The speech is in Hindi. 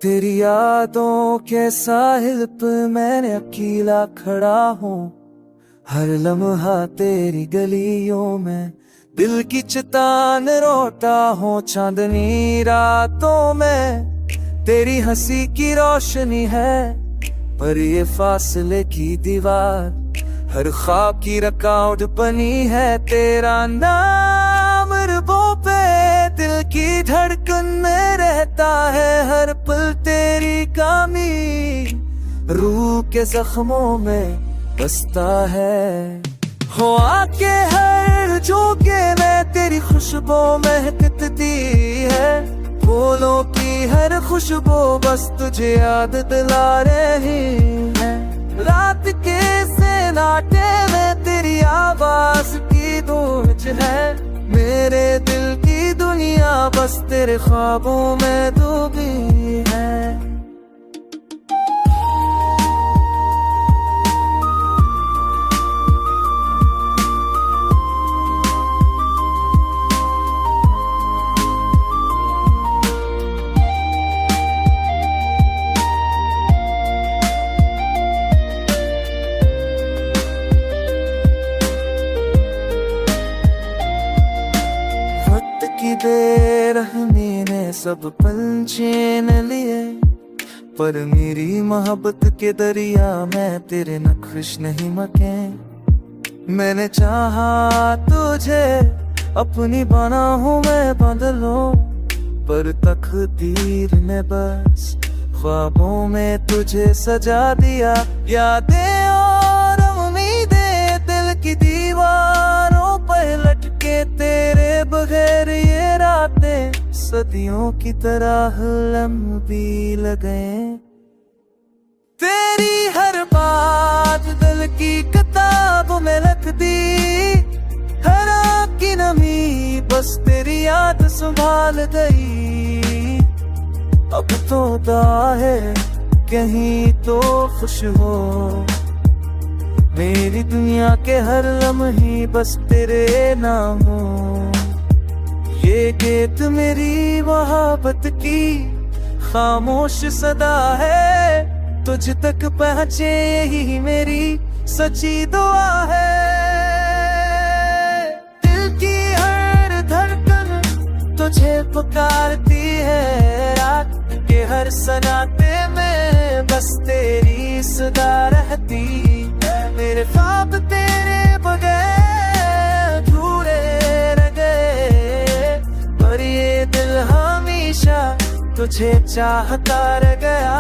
तेरी यादों के साहिल पे मैंने अकेला खड़ा हूँ। हर लम्हा तेरी गलियों में दिल की चितान रोता हूँ। चांदनी रातों में तेरी हंसी की रोशनी है, पर ये फासले की दीवार हर ख्वाब की रकाउट बनी है। तेरा नाम रबों पे दिल की धड़कन में रहता है, हर पल तेरी कमी रूह के जख्मों में बसता है। हो आके हर झोंके में तेरी खुशबू महकती है, फूलों की हर खुशबू बस तुझे याद दिला रही है। रात के सन्नाटे में तेरी आवाज की गूंज है, मेरे दिल की दुनिया बस तेरे ख्वाबों में डूबी है। की बेरहमी ने सब पल छीन लिए, पर मेरी मोहब्बत के दरिया में तेरे नक्श नहीं मके। मैंने चाहा तुझे अपनी बना हूँ मैं बदलो, पर तकदीर ने बस ख्वाबों में तुझे सजा दिया। यादें और उम्मीदें दिल की दीवारों पर लटके तेरे बगैर ये रातें सदियों की तरह लंबी लगे। तेरी हर बात दिल की किताब में लिख दी, हर आँख की नमी बस तेरी याद संभाल गई। अब तो दुआ है कहीं तो खुश हो, मेरी दुनिया के हर लम्हे बस तेरे नाम हो। ये गीत मेरी मोहब्बत की खामोश सदा है, तुझ तक पहुँचे यही मेरी सच्ची दुआ है। दिल की हर धड़कन तुझे पुकारती है, रात के हर सन्नाटे में बस तेरी सदा रहती है। मेरे ख्वाब तेरे बगैर अधूरे रह गए, पर ये दिल हमेशा तुझे चाहता रह गया।